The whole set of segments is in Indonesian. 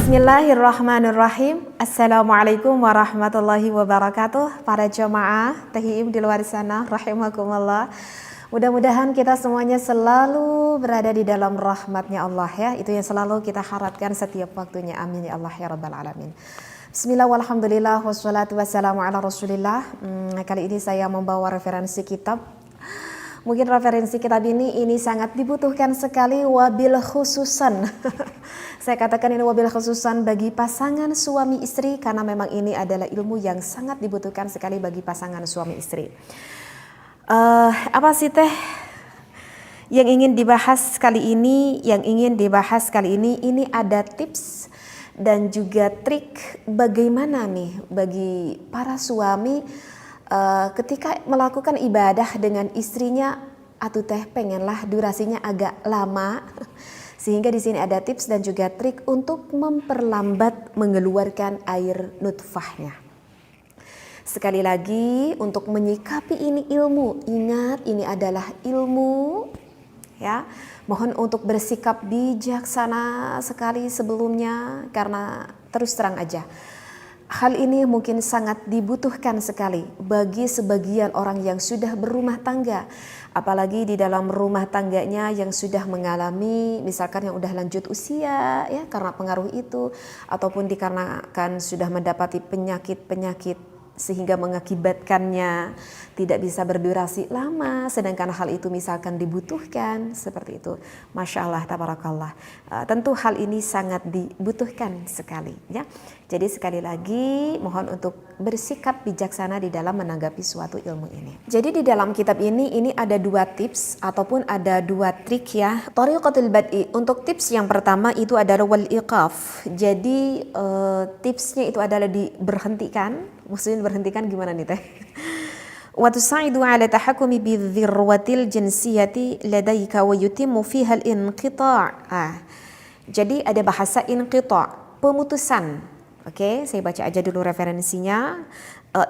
Bismillahirrahmanirrahim. Assalamualaikum warahmatullahi wabarakatuh. Para jamaah THIM di luar sana, rahimakumullah. Mudah-mudahan kita semuanya selalu berada di dalam rahmatnya Allah ya. Itu yang selalu kita harapkan setiap waktunya. Amin ya Allah ya Rabbal Alamin. Bismillah walhamdulillah wassalatu wassalamu ala rasulillah. Kali ini saya membawa referensi kitab. Mungkin referensi kitab ini sangat dibutuhkan sekali, wabil khususan. Saya katakan ini wabil khususan bagi pasangan suami istri, karena memang ini adalah ilmu yang sangat dibutuhkan sekali bagi pasangan suami istri. Apa sih teh yang ingin dibahas kali ini? Yang ingin dibahas kali ini ada tips dan juga trik bagaimana nih bagi para suami ketika melakukan ibadah dengan istrinya, atau teh pengenlah durasinya agak lama, sehingga di sini ada tips dan juga trik untuk memperlambat mengeluarkan air nutfahnya. Sekali lagi untuk menyikapi ini ilmu, ingat ini adalah ilmu ya. Mohon untuk bersikap bijaksana sekali sebelumnya, karena terus terang aja hal ini mungkin sangat dibutuhkan sekali bagi sebagian orang yang sudah berumah tangga, apalagi di dalam rumah tangganya yang sudah mengalami misalkan yang udah lanjut usia ya karena pengaruh itu, ataupun dikarenakan sudah mendapati penyakit-penyakit sehingga mengakibatkannya tidak bisa berdurasi lama, sedangkan hal itu misalkan dibutuhkan seperti itu. Masya Allah, tabarakallah. Tentu hal ini sangat dibutuhkan sekali ya. Jadi sekali lagi mohon untuk bersikap bijaksana di dalam menanggapi suatu ilmu ini. Jadi di dalam kitab ini ada dua tips ataupun ada dua trik ya. Thariqatul bad'i, untuk tips yang pertama itu adalah wal iqaf. Jadi tipsnya itu adalah diberhentikan. Maksudnya berhentikan gimana nih teh? Wa tusaidu ala tahakkumi bidzirwatil jinsiyati ladaika wa yutimmu fiha al-inqita'. Jadi ada bahasa inqita', pemutusan. Oke, saya baca aja dulu referensinya.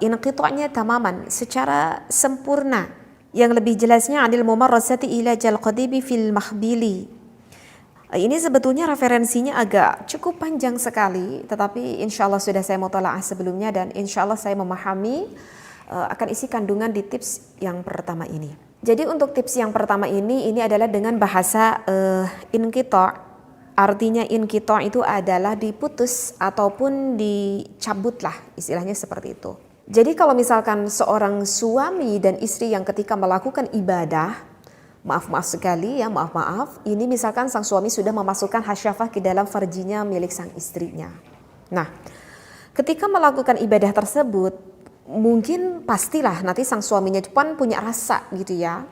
Inqita'nya tamaman, secara sempurna. Yang lebih jelasnya adil mumarrasati ila jalqadibi fil mahbili. Ini sebetulnya referensinya agak cukup panjang sekali, tetapi insya Allah sudah saya mutalaah sebelumnya dan insya Allah saya memahami akan isi kandungan di tips yang pertama ini. Jadi untuk tips yang pertama ini adalah dengan bahasa inqita'. Artinya inqita' itu adalah diputus ataupun dicabut lah, istilahnya seperti itu. Jadi kalau misalkan seorang suami dan istri yang ketika melakukan ibadah, maaf sekali ya, maaf, ini misalkan sang suami sudah memasukkan hasyafah ke dalam farjinya milik sang istrinya. Nah, ketika melakukan ibadah tersebut, mungkin pastilah nanti sang suaminya depan punya rasa gitu ya.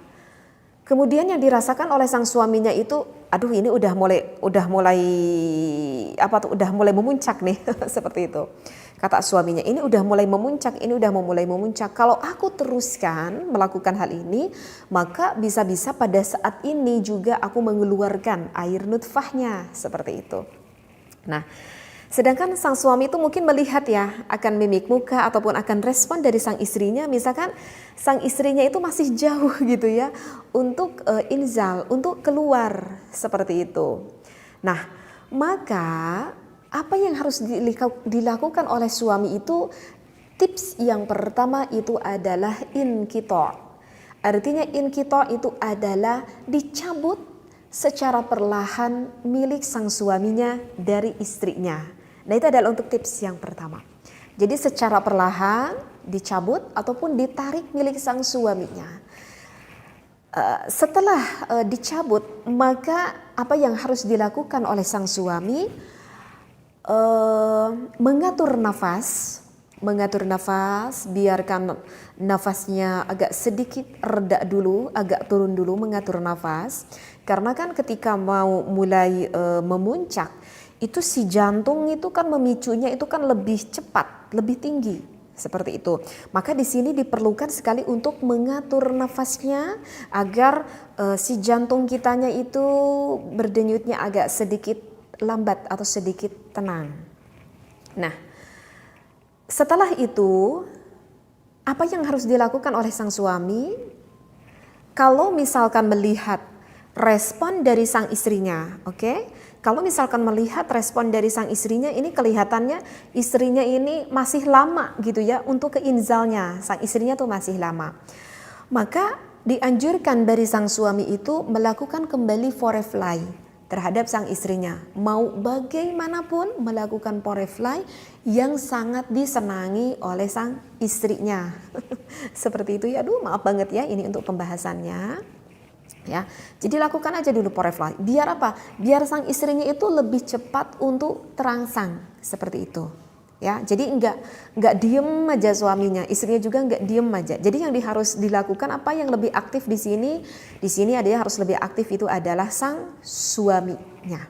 Kemudian yang dirasakan oleh sang suaminya itu, aduh ini udah mulai memuncak nih seperti itu. Kata suaminya, ini udah mulai memuncak. Kalau aku teruskan melakukan hal ini, maka bisa-bisa pada saat ini juga aku mengeluarkan air nutfahnya, seperti itu. Nah, sedangkan sang suami itu mungkin melihat ya akan mimik muka ataupun akan respon dari sang istrinya, misalkan sang istrinya itu masih jauh gitu ya untuk inzal, untuk keluar seperti itu. Nah, maka apa yang harus dilakukan oleh suami itu, tips yang pertama itu adalah inqita'. Artinya inqita' itu adalah dicabut secara perlahan milik sang suaminya dari istrinya. Nah, itu adalah untuk tips yang pertama. Jadi secara perlahan dicabut ataupun ditarik milik sang suaminya. Setelah dicabut, maka apa yang harus dilakukan oleh sang suami? Mengatur nafas, biarkan nafasnya agak sedikit reda dulu, agak turun dulu, mengatur nafas. Karena kan ketika mau mulai memuncak, itu si jantung itu kan memicunya itu kan lebih cepat, lebih tinggi, seperti itu. Maka di sini diperlukan sekali untuk mengatur nafasnya agar si jantung kitanya itu berdenyutnya agak sedikit lambat atau sedikit tenang. Nah, setelah itu apa yang harus dilakukan oleh sang suami? Kalau misalkan melihat respon dari sang istrinya, oke? kalau misalkan melihat respon dari sang istrinya, ini kelihatannya istrinya ini masih lama gitu ya untuk ke inzalnya, sang istrinya tuh masih lama. Maka dianjurkan dari sang suami itu melakukan kembali forefly terhadap sang istrinya. Mau bagaimanapun melakukan forefly yang sangat disenangi oleh sang istrinya. Seperti itu ya, aduh maaf banget ya ini untuk pembahasannya. Ya, jadi lakukan aja dulu forefly. Biar apa? Biar sang istrinya itu lebih cepat untuk terangsang seperti itu. Ya, jadi enggak diem aja suaminya, istrinya juga enggak diem aja. Jadi yang harus dilakukan apa yang lebih aktif di sini? Di sini ada yang harus lebih aktif itu adalah sang suaminya.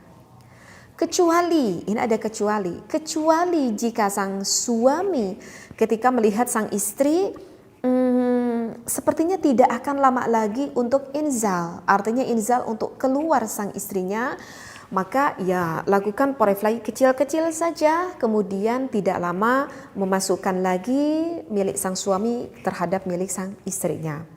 Kecuali, ini ada kecuali jika sang suami ketika melihat sang istri sepertinya tidak akan lama lagi untuk inzal, artinya inzal untuk keluar sang istrinya, maka ya lakukan forefly kecil-kecil saja, kemudian tidak lama memasukkan lagi milik sang suami terhadap milik sang istrinya.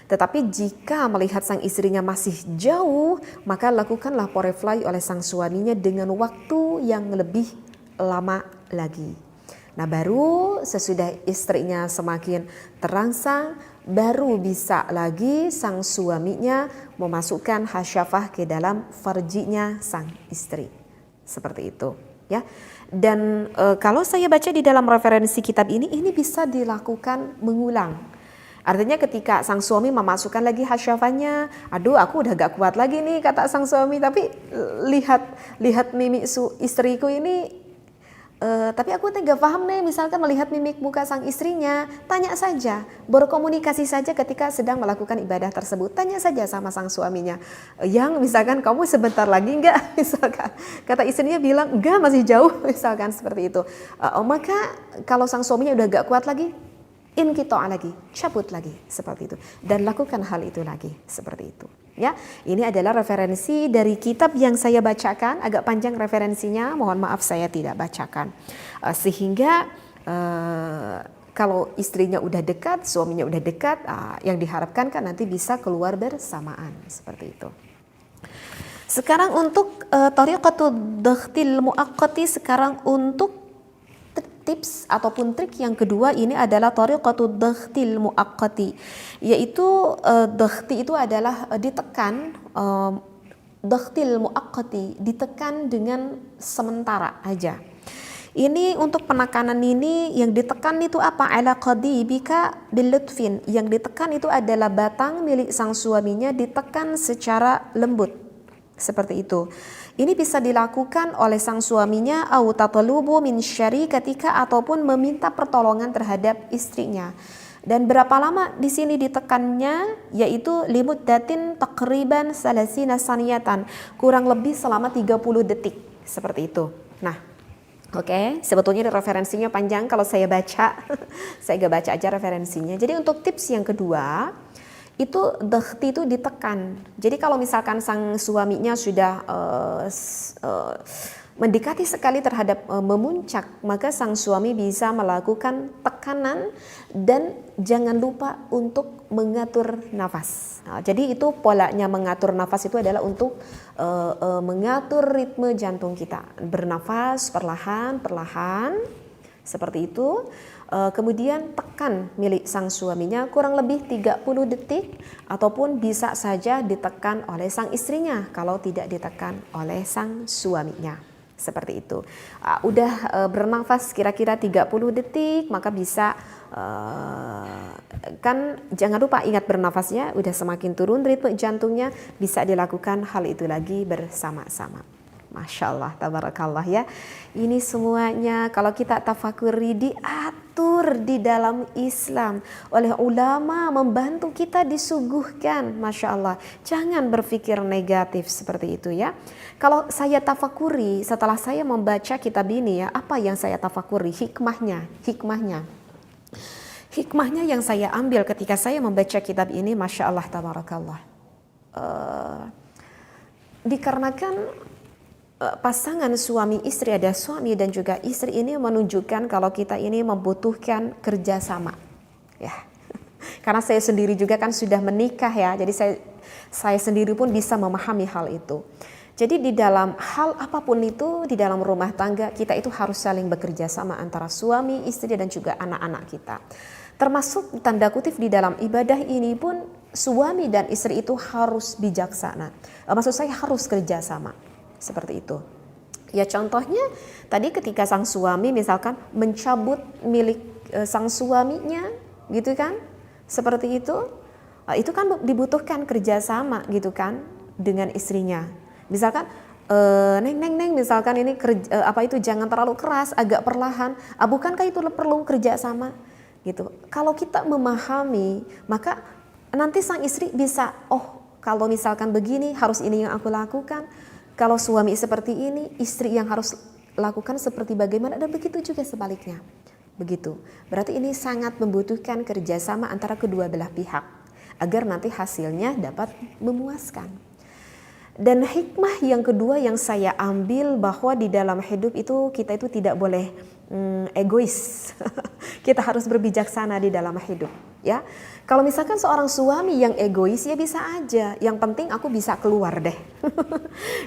Tetapi jika melihat sang istrinya masih jauh, maka lakukanlah forefly oleh sang suaminya dengan waktu yang lebih lama lagi. Nah, baru sesudah istrinya semakin terangsang, baru bisa lagi sang suaminya memasukkan hasyafah ke dalam farjinya sang istri. Seperti itu, ya. Dan kalau saya baca di dalam referensi kitab ini bisa dilakukan mengulang. Artinya ketika sang suami memasukkan lagi hasyafahnya, aduh aku udah gak kuat lagi nih kata sang suami, tapi lihat mimik istriku ini. Tapi aku gak paham nih, misalkan melihat mimik muka sang istrinya, tanya saja, berkomunikasi saja ketika sedang melakukan ibadah tersebut, tanya saja sama sang suaminya, yang misalkan kamu sebentar lagi enggak, misalkan kata istrinya bilang enggak masih jauh, misalkan seperti itu, maka kalau sang suaminya udah gak kuat lagi, inqita' lagi, cabut lagi, seperti itu, dan lakukan hal itu lagi, seperti itu. Ya, ini adalah referensi dari kitab yang saya bacakan, agak panjang referensinya, mohon maaf saya tidak bacakan. Sehingga kalau istrinya udah dekat, suaminya udah dekat, yang diharapkan kan nanti bisa keluar bersamaan, seperti itu. Sekarang untuk thariqatud dakhtil muaqqati, sekarang untuk tips ataupun trik yang kedua ini adalah thariqatud dakhtil muaqqati, yaitu dakhti itu adalah ditekan, dakhtil muaqqati ditekan dengan sementara aja. Ini untuk penekanan ini yang ditekan itu apa? Ala qadibika bilutfin, yang ditekan itu adalah batang milik sang suaminya ditekan secara lembut, seperti itu. Ini bisa dilakukan oleh sang suaminya au tatlubu min syarikatika, ataupun meminta pertolongan terhadap istrinya. Dan berapa lama di sini ditekannya, yaitu limuddatin taqriban salasina saniyatan, kurang lebih selama 30 detik, seperti itu. Nah, oke, sebetulnya referensinya panjang kalau saya baca. Saya gak baca aja referensinya. Jadi untuk tips yang kedua, itu dakhti itu ditekan. Jadi kalau misalkan sang suaminya sudah mendekati sekali terhadap memuncak, maka sang suami bisa melakukan tekanan dan jangan lupa untuk mengatur nafas. Nah, jadi itu polanya mengatur nafas itu adalah untuk mengatur ritme jantung kita. Bernafas perlahan-perlahan seperti itu. Kemudian tekan milik sang suaminya kurang lebih 30 detik, ataupun bisa saja ditekan oleh sang istrinya kalau tidak ditekan oleh sang suaminya, seperti itu. Udah bernafas kira-kira 30 detik, maka bisa kan jangan lupa ingat bernafasnya, udah semakin turun ritme jantungnya, bisa dilakukan hal itu lagi bersama-sama. Masya Allah, tabarakallah ya. Ini semuanya kalau kita tafakuri diatur di dalam Islam oleh ulama, membantu kita disuguhkan. Masya Allah, jangan berpikir negatif seperti itu ya. Kalau saya tafakuri setelah saya membaca kitab ini ya, apa yang saya tafakuri? Hikmahnya yang saya ambil ketika saya membaca kitab ini, Masya Allah, tabarakallah. Dikarenakan pasangan suami istri, ada suami dan juga istri, ini menunjukkan kalau kita ini membutuhkan kerjasama ya. Karena saya sendiri juga kan sudah menikah ya, jadi saya sendiri pun bisa memahami hal itu. Jadi di dalam hal apapun itu, di dalam rumah tangga kita itu harus saling bekerja sama antara suami, istri dan juga anak-anak kita. Termasuk tanda kutip di dalam ibadah ini pun suami dan istri itu harus bijaksana. Maksud saya harus kerja sama. Seperti itu. Ya contohnya tadi ketika sang suami misalkan mencabut milik sang suaminya gitu kan. Seperti itu kan dibutuhkan kerjasama gitu kan dengan istrinya. Misalkan neng misalkan ini jangan terlalu keras, agak perlahan. Bukankah itu perlu kerjasama gitu. Kalau kita memahami maka nanti sang istri bisa kalau misalkan begini harus ini yang aku lakukan. Kalau suami seperti ini, istri yang harus lakukan seperti bagaimana, dan begitu juga sebaliknya. Begitu. Berarti ini sangat membutuhkan kerjasama antara kedua belah pihak agar nanti hasilnya dapat memuaskan. Dan hikmah yang kedua yang saya ambil bahwa di dalam hidup itu kita itu tidak boleh egois. Kita harus berbijaksana di dalam hidup, ya. Kalau misalkan seorang suami yang egois ya bisa aja, yang penting aku bisa keluar deh.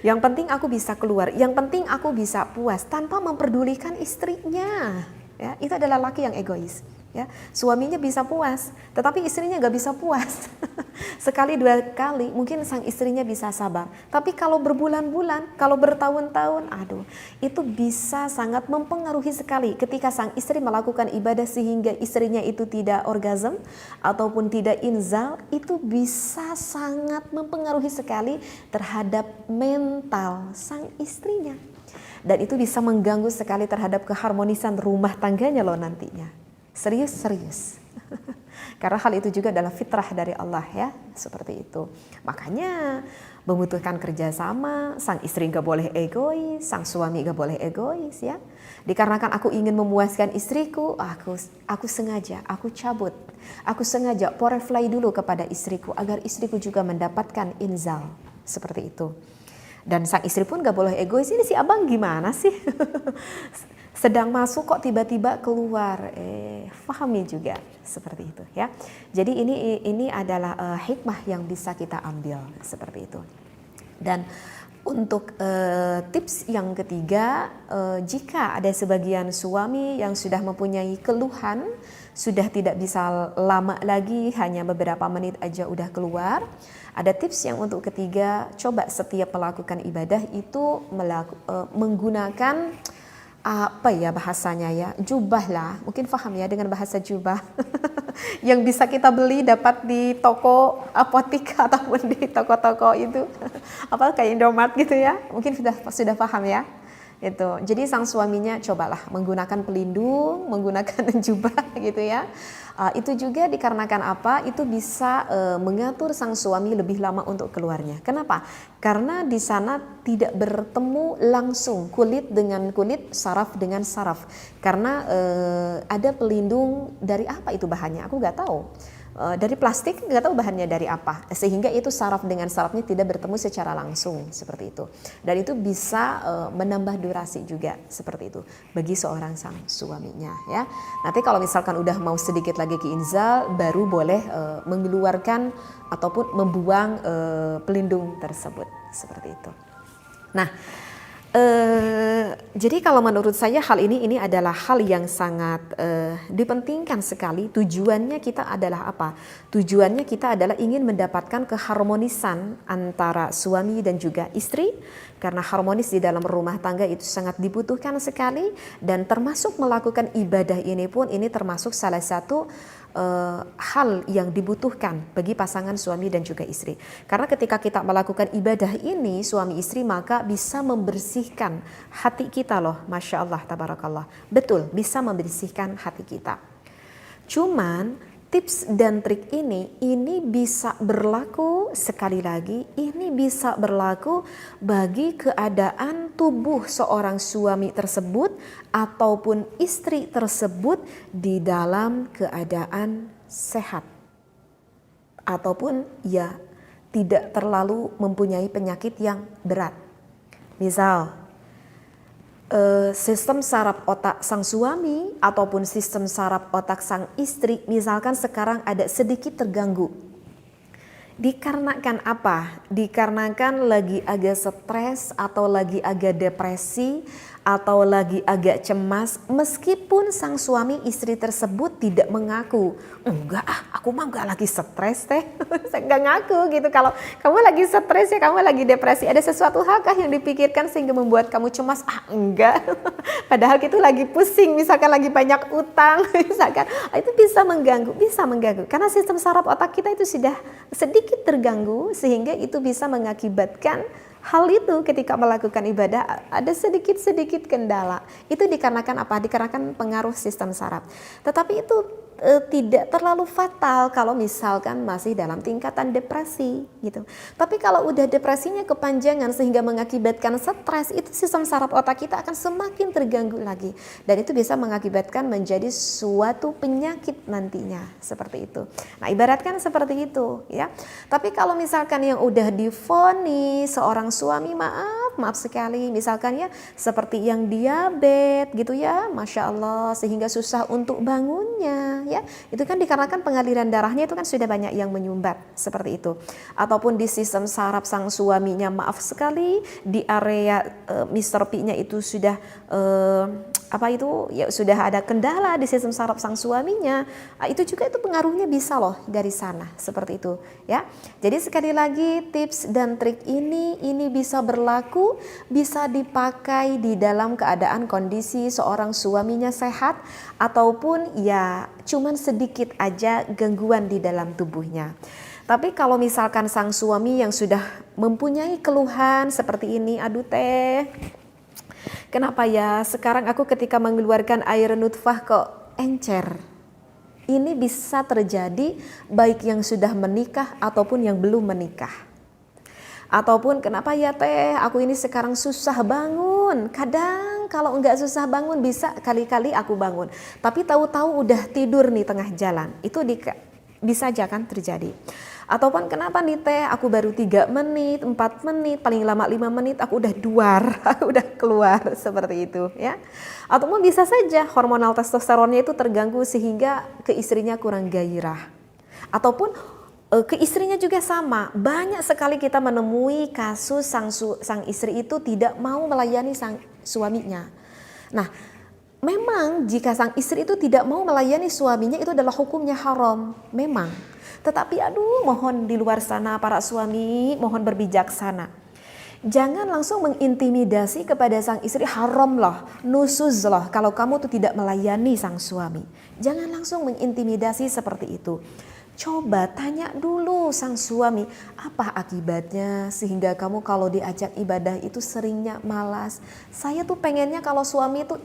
Yang penting aku bisa keluar, yang penting aku bisa puas tanpa memperdulikan istrinya. Ya, itu adalah laki yang egois. Ya, suaminya bisa puas, tetapi istrinya nggak bisa puas. Sekali dua kali mungkin sang istrinya bisa sabar, tapi kalau berbulan-bulan, kalau bertahun-tahun, itu bisa sangat mempengaruhi sekali ketika sang istri melakukan ibadah sehingga istrinya itu tidak orgasm ataupun tidak inzal, itu bisa sangat mempengaruhi sekali terhadap mental sang istrinya. Dan itu bisa mengganggu sekali terhadap keharmonisan rumah tangganya loh nantinya. Serius. Karena hal itu juga adalah fitrah dari Allah ya, seperti itu. Makanya membutuhkan kerjasama, sang istri gak boleh egois, sang suami gak boleh egois ya. Dikarenakan aku ingin memuaskan istriku, aku sengaja, aku cabut. Aku sengaja porefly dulu kepada istriku agar istriku juga mendapatkan inzal, seperti itu. Dan sang istri pun gak boleh egois, ini si abang gimana sih? Sedang masuk kok tiba-tiba keluar, pahami juga seperti itu ya. Jadi ini adalah hikmah yang bisa kita ambil seperti itu. Dan untuk tips yang ketiga, jika ada sebagian suami yang sudah mempunyai keluhan, sudah tidak bisa lama lagi, hanya beberapa menit aja udah keluar. Ada tips yang untuk ketiga, coba setiap melakukan ibadah itu menggunakan bahasanya ya, jubah lah, mungkin paham ya dengan bahasa jubah yang bisa kita beli dapat di toko apotik ataupun di toko-toko itu kayak Indomaret gitu ya, mungkin sudah paham ya itu. Jadi sang suaminya cobalah menggunakan pelindung, menggunakan jubah gitu ya. Itu juga dikarenakan itu bisa mengatur sang suami lebih lama untuk keluarnya. Kenapa? Karena di sana tidak bertemu langsung kulit dengan kulit, saraf dengan saraf. Karena ada pelindung dari apa itu bahannya? Aku nggak tahu. Dari plastik, nggak tahu bahannya dari apa, sehingga itu saraf dengan sarafnya tidak bertemu secara langsung seperti itu, dan itu bisa menambah durasi juga seperti itu bagi seorang sang suaminya ya. Nanti kalau misalkan udah mau sedikit lagi ke inzal, baru boleh mengeluarkan ataupun membuang pelindung tersebut seperti itu. Nah, jadi kalau menurut saya hal ini adalah hal yang sangat dipentingkan sekali. Tujuannya kita adalah apa? Tujuannya kita adalah ingin mendapatkan keharmonisan antara suami dan juga istri. Karena harmonis di dalam rumah tangga itu sangat dibutuhkan sekali. Dan termasuk melakukan ibadah ini pun ini termasuk salah satu hal yang dibutuhkan bagi pasangan suami dan juga istri. Karena ketika kita melakukan ibadah ini suami istri, maka bisa membersihkan hati kita loh, Masya Allah, tabarakallah. Betul, bisa membersihkan hati kita. Cuman tips dan trik ini bisa berlaku, sekali lagi, ini bisa berlaku bagi keadaan tubuh seorang suami tersebut ataupun istri tersebut di dalam keadaan sehat. Ataupun ya tidak terlalu mempunyai penyakit yang berat. Misal, sistem saraf otak sang suami ataupun sistem saraf otak sang istri misalkan sekarang ada sedikit terganggu. Dikarenakan apa? Dikarenakan lagi agak stres atau lagi agak depresi atau lagi agak cemas, meskipun sang suami istri tersebut tidak mengaku. Enggak aku mah enggak lagi stres teh. Saya enggak ngaku gitu. Kalau kamu lagi stres ya, kamu lagi depresi, ada sesuatu hal kah yang dipikirkan sehingga membuat kamu cemas? Enggak. Padahal itu lagi pusing, misalkan lagi banyak utang, misalkan itu bisa mengganggu. Karena sistem saraf otak kita itu sudah sedikit terganggu sehingga itu bisa mengakibatkan hal itu ketika melakukan ibadah ada sedikit-sedikit kendala. Itu dikarenakan apa? Dikarenakan pengaruh sistem saraf. Tetapi itu tidak terlalu fatal kalau misalkan masih dalam tingkatan depresi gitu. Tapi kalau udah depresinya kepanjangan sehingga mengakibatkan stres, itu sistem saraf otak kita akan semakin terganggu lagi dan itu bisa mengakibatkan menjadi suatu penyakit nantinya seperti itu. Nah, ibaratkan seperti itu ya. Tapi kalau misalkan yang udah divonis seorang suami, maaf sekali, misalkan ya seperti yang diabetes gitu ya, Masya Allah, sehingga susah untuk bangunnya ya, itu kan dikarenakan pengaliran darahnya itu kan sudah banyak yang menyumbat seperti itu. Ataupun di sistem saraf sang suaminya, maaf sekali, di area Mr. P-nya itu sudah sudah ada kendala di sistem saraf sang suaminya, itu juga itu pengaruhnya bisa loh dari sana seperti itu ya. Jadi sekali lagi tips dan trik ini bisa berlaku, bisa dipakai di dalam keadaan kondisi seorang suaminya sehat ataupun ya cuman sedikit aja gangguan di dalam tubuhnya. Tapi kalau misalkan sang suami yang sudah mempunyai keluhan seperti ini, aduh teh, kenapa ya sekarang aku ketika mengeluarkan air nutfah kok encer? Ini bisa terjadi baik yang sudah menikah ataupun yang belum menikah. Ataupun kenapa ya teh, aku ini sekarang susah bangun. Kadang kalau enggak susah bangun bisa kali-kali aku bangun. Tapi tahu-tahu udah tidur nih tengah jalan. Itu bisa aja kan terjadi. Ataupun kenapa nih teh, aku baru 3 menit, 4 menit, paling lama 5 menit aku udah duar, aku udah keluar seperti itu ya. Ataupun bisa saja hormonal testosteronnya itu terganggu sehingga ke istrinya kurang gairah. Ataupun ke istrinya juga sama, banyak sekali kita menemui kasus sang istri itu tidak mau melayani sang suaminya. Nah, memang jika sang istri itu tidak mau melayani suaminya itu adalah hukumnya haram, memang. Tetapi aduh, mohon di luar sana para suami, mohon berbijaksana. Jangan langsung mengintimidasi kepada sang istri, haram loh, nusuz loh kalau kamu tuh tidak melayani sang suami. Jangan langsung mengintimidasi seperti itu. Coba tanya dulu sang suami, apa akibatnya sehingga kamu kalau diajak ibadah itu seringnya malas. Saya tuh pengennya kalau suami itu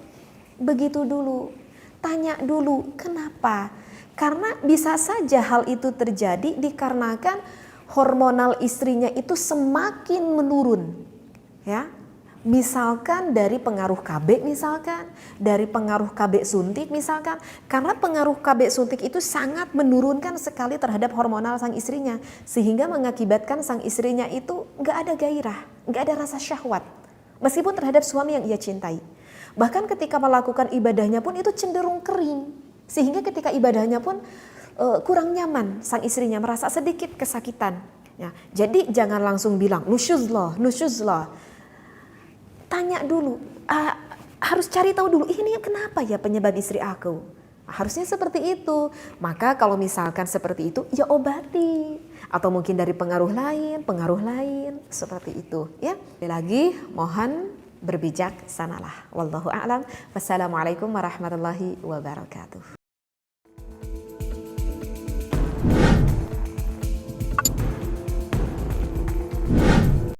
begitu dulu. Tanya dulu, kenapa? Karena bisa saja hal itu terjadi dikarenakan hormonal istrinya itu semakin menurun. Ya. Misalkan dari pengaruh KB misalkan, dari pengaruh KB suntik misalkan, karena pengaruh KB suntik itu sangat menurunkan sekali terhadap hormonal sang istrinya, sehingga mengakibatkan sang istrinya itu gak ada gairah, gak ada rasa syahwat, meskipun terhadap suami yang ia cintai. Bahkan ketika melakukan ibadahnya pun itu cenderung kering, sehingga ketika ibadahnya pun kurang nyaman, sang istrinya merasa sedikit kesakitan. Ya, jadi jangan langsung bilang nusyuz loh. Tanya dulu, harus cari tahu dulu ini kenapa ya penyebab istri aku. Harusnya seperti itu. Maka kalau misalkan seperti itu ya obati. Atau mungkin dari pengaruh lain seperti itu ya. Lagi mohon berbijaksanalah. Wallahu a'lam. Wassalamualaikum warahmatullahi wabarakatuh.